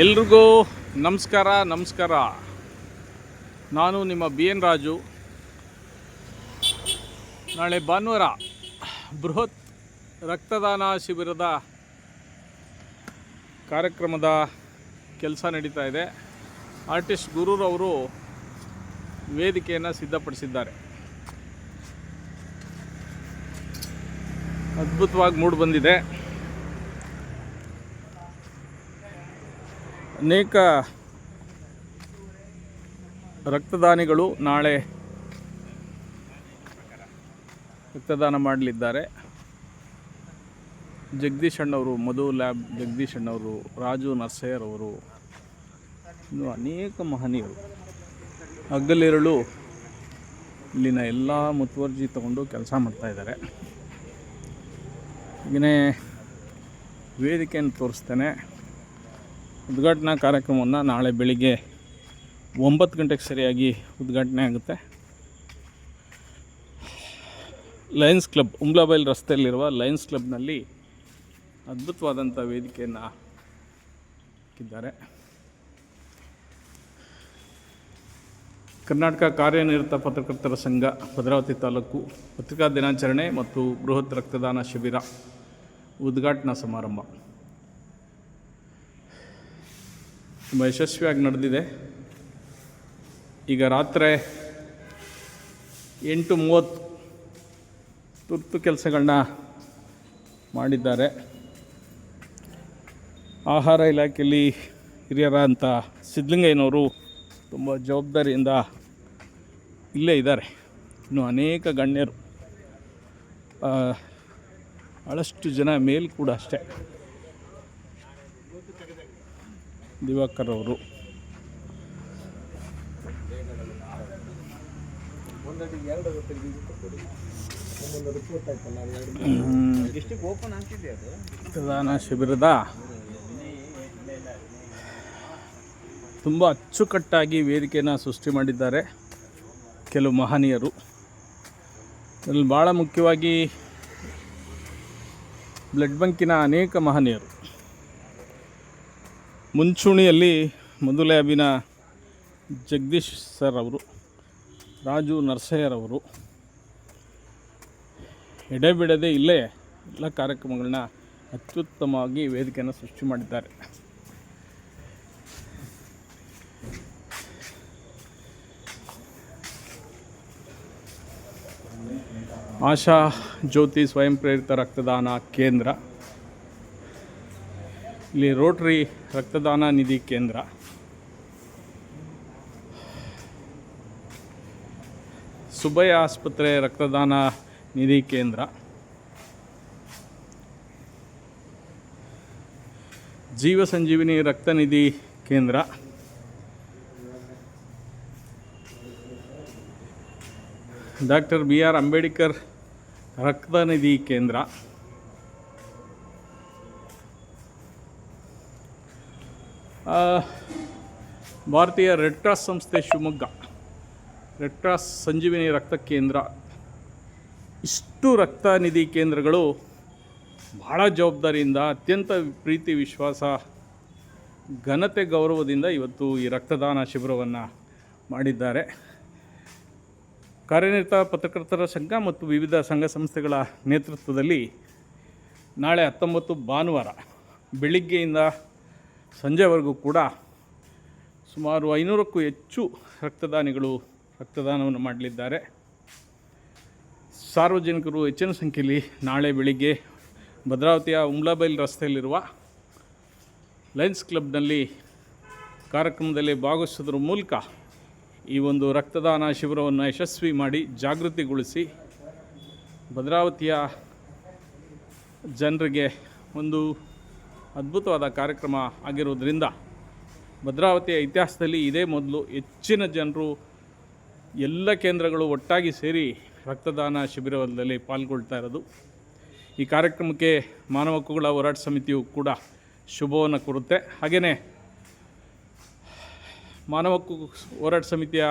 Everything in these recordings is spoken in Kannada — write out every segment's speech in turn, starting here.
ಎಲ್ರಿಗೂ ನಮಸ್ಕಾರ. ನಾನು ನಿಮ್ಮ BN ರಾಜು. ನಾಳೆ ಭಾನುವಾರ ಬೃಹತ್ ರಕ್ತದಾನ ಶಿಬಿರದ ಕಾರ್ಯಕ್ರಮದ ಕೆಲಸ ನಡೀತಾ ಇದೆ. ಆರ್ಟಿಸ್ಟ್ ಗುರುರವರು ವೇದಿಕೆಯನ್ನು ಸಿದ್ಧಪಡಿಸಿದ್ದಾರೆ. ಅದ್ಭುತವಾಗಿ ಮೂಡಿ ಬಂದಿದೆ. ಅನೇಕ ರಕ್ತದಾನಿಗಳು ನಾಳೆ ರಕ್ತದಾನ ಮಾಡಲಿದ್ದಾರೆ. ಜಗದೀಶ್ ಅಣ್ಣವರು, ಮಧು ಲ್ಯಾಬ್ ಜಗದೀಶ್ ಅಣ್ಣವರು, ರಾಜು ನರ್ಸಯ್ಯರವರು, ಇನ್ನು ಅನೇಕ ಮಹನೀಯರು ಹಗಲಿರುಳು ಇಲ್ಲಿನ ಎಲ್ಲ ಮುತುವರ್ಜಿ ತಗೊಂಡು ಕೆಲಸ ಮಾಡ್ತಾಯಿದ್ದಾರೆ. ಹಾಗೆಯೇ ವೇದಿಕೆಯನ್ನು ತೋರಿಸ್ತೇನೆ. ಉದ್ಘಾಟನಾ ಕಾರ್ಯಕ್ರಮವನ್ನು ನಾಳೆ ಬೆಳಿಗ್ಗೆ 9 ಗಂಟೆಗೆ ಸರಿಯಾಗಿ ಉದ್ಘಾಟನೆ ಆಗುತ್ತೆ. ಲಯನ್ಸ್ ಕ್ಲಬ್, ಉಮ್ಲಾಬೈಲ್ ರಸ್ತೆಯಲ್ಲಿರುವ ಲಯನ್ಸ್ ಕ್ಲಬ್ನಲ್ಲಿ ಅದ್ಭುತವಾದಂಥ ವೇದಿಕೆಯನ್ನು ಹಾಕಿದ್ದಾರೆ. ಕರ್ನಾಟಕ ಕಾರ್ಯನಿರತ ಪತ್ರಕರ್ತರ ಸಂಘ ಭದ್ರಾವತಿ ತಾಲೂಕು ಪತ್ರಿಕಾ ದಿನಾಚರಣೆ ಮತ್ತು ಬೃಹತ್ ರಕ್ತದಾನ ಶಿಬಿರ ಉದ್ಘಾಟನಾ ಸಮಾರಂಭ ತುಂಬ ಯಶಸ್ವಿಯಾಗಿ ನಡೆದಿದೆ. ಈಗ ರಾತ್ರಿ 8:30 ತುರ್ತು ಕೆಲಸಗಳನ್ನ ಮಾಡಿದ್ದಾರೆ. ಆಹಾರ ಇಲಾಖೆಯಲ್ಲಿ ಹಿರಿಯರಾದಂಥ ಸಿದ್ಧಲಿಂಗಯ್ಯನವರು ತುಂಬ ಜವಾಬ್ದಾರಿಯಿಂದ ಇಲ್ಲೇ ಇದ್ದಾರೆ. ಇನ್ನು ಅನೇಕ ಗಣ್ಯರು, ಭಾಳಷ್ಟು ಜನ ಮೇಲ್ ಕೂಡ ಅಷ್ಟೇ. ದಿವಾಕರ್ ಅವರು, ರಕ್ತದಾನ ಶಿಬಿರದ ತುಂಬ ಅಚ್ಚುಕಟ್ಟಾಗಿ ವೇದಿಕೆಯನ್ನು ಸೃಷ್ಟಿ ಮಾಡಿದ್ದಾರೆ ಕೆಲವು ಮಹನೀಯರು. ಅದರಲ್ಲಿ ಭಾಳ ಮುಖ್ಯವಾಗಿ ಬ್ಲಡ್ ಬ್ಯಾಂಕಿನ ಅನೇಕ ಮಹನೀಯರು. ಮುಂಚೂಣಿಯಲ್ಲಿ ಮಧು ಲ್ಯಾಬಿನ ಜಗದೀಶ್ ಸರ್ ಅವರು, ರಾಜು ನರ್ಸಯ್ಯರವರು ಎಡೆಬಿಡದೆ ಇಲ್ಲೇ ಎಲ್ಲ ಕಾರ್ಯಕ್ರಮಗಳನ್ನ ಅತ್ಯುತ್ತಮವಾಗಿ ವೇದಿಕೆಯನ್ನು ಸೃಷ್ಟಿ ಮಾಡಿದ್ದಾರೆ. ಆಶಾ ಜ್ಯೋತಿ ಸ್ವಯಂ ಪ್ರೇರಿತ ರಕ್ತದಾನ ಕೇಂದ್ರ, ಇಲ್ಲಿ ರೋಟರಿ ರಕ್ತದಾನ ನಿಧಿ ಕೇಂದ್ರ, ಸುಬ್ಬಯ್ಯ ಆಸ್ಪತ್ರೆ ರಕ್ತದಾನ ನಿಧಿ ಕೇಂದ್ರ, ಜೀವ ಸಂಜೀವಿನಿ ರಕ್ತ ನಿಧಿ ಕೇಂದ್ರ, ಡಾಕ್ಟರ್ BR ಅಂಬೇಡ್ಕರ್ ರಕ್ತ ನಿಧಿ ಕೇಂದ್ರ, ಭಾರತೀಯ ರೆಡ್ ಕ್ರಾಸ್ ಸಂಸ್ಥೆ ಶಿವಮೊಗ್ಗ ರೆಡ್ ಕ್ರಾಸ್ ಸಂಜೀವಿನಿ ರಕ್ತ ಕೇಂದ್ರ. ಇಷ್ಟು ರಕ್ತ ನಿಧಿ ಕೇಂದ್ರಗಳು ಭಾಳ ಜವಾಬ್ದಾರಿಯಿಂದ, ಅತ್ಯಂತ ಪ್ರೀತಿ ವಿಶ್ವಾಸ, ಘನತೆ ಗೌರವದಿಂದ ಇವತ್ತು ಈ ರಕ್ತದಾನ ಶಿಬಿರವನ್ನು ಮಾಡಿದ್ದಾರೆ. ಕಾರ್ಯನಿರತ ಪತ್ರಕರ್ತರ ಸಂಘ ಮತ್ತು ವಿವಿಧ ಸಂಘ ಸಂಸ್ಥೆಗಳ ನೇತೃತ್ವದಲ್ಲಿ ನಾಳೆ 19 ಭಾನುವಾರ ಬೆಳಿಗ್ಗೆಯಿಂದ ಸಂಜೆವರೆಗೂ ಕೂಡ ಸುಮಾರು 500ಕ್ಕೂ ಹೆಚ್ಚು ರಕ್ತದಾನಿಗಳು ರಕ್ತದಾನವನ್ನು ಮಾಡಲಿದ್ದಾರೆ. ಸಾರ್ವಜನಿಕರು ಹೆಚ್ಚಿನ ಸಂಖ್ಯೆಯಲ್ಲಿ ನಾಳೆ ಬೆಳಿಗ್ಗೆ ಭದ್ರಾವತಿಯ ಉಮ್ಲಾಬೈಲ್ ರಸ್ತೆಯಲ್ಲಿರುವ ಲಯನ್ಸ್ ಕ್ಲಬ್ನಲ್ಲಿ ಕಾರ್ಯಕ್ರಮದಲ್ಲಿ ಭಾಗವಹಿಸೋದ್ರ ಮೂಲಕ ಈ ಒಂದು ರಕ್ತದಾನ ಶಿಬಿರವನ್ನು ಯಶಸ್ವಿ ಮಾಡಿ ಜಾಗೃತಿಗೊಳಿಸಿ ಭದ್ರಾವತಿಯ ಜನರಿಗೆ ಒಂದು ಅದ್ಭುತವಾದ ಕಾರ್ಯಕ್ರಮ ಆಗಿರೋದ್ರಿಂದ ಭದ್ರಾವತಿಯ ಇತಿಹಾಸದಲ್ಲಿ ಇದೇ ಮೊದಲು ಹೆಚ್ಚಿನ ಜನರು ಎಲ್ಲ ಕೇಂದ್ರಗಳು ಒಟ್ಟಾಗಿ ಸೇರಿ ರಕ್ತದಾನ ಶಿಬಿರದಲ್ಲಿ ಪಾಲ್ಗೊಳ್ತಾ ಇರೋದು. ಈ ಕಾರ್ಯಕ್ರಮಕ್ಕೆ ಮಾನವ ಹಕ್ಕುಗಳ ಹೋರಾಟ ಸಮಿತಿಯು ಕೂಡ ಶುಭವನ್ನು ಕೋರುತ್ತೆ. ಹಾಗೆಯೇ ಮಾನವ ಹಕ್ಕು ಹೋರಾಟ ಸಮಿತಿಯ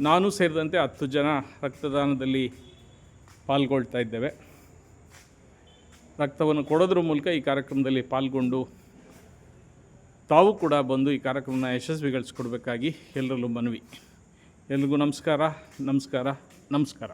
ನಾನು ಸೇರಿದಂತೆ 10 ಜನ ರಕ್ತದಾನದಲ್ಲಿ ಪಾಲ್ಗೊಳ್ತಾ ಇದ್ದೇವೆ. ರಕ್ತವನ್ನು ಕೊಡೋದ್ರ ಮೂಲಕ ಈ ಕಾರ್ಯಕ್ರಮದಲ್ಲಿ ಪಾಲ್ಗೊಂಡು ತಾವು ಕೂಡ ಬಂದು ಈ ಕಾರ್ಯಕ್ರಮನ ಯಶಸ್ವಿಗೊಳಿಸ್ಕೊಡ್ಬೇಕಾಗಿ ಎಲ್ಲರಲ್ಲೂ ಮನವಿ. ಎಲ್ರಿಗೂ ನಮಸ್ಕಾರ.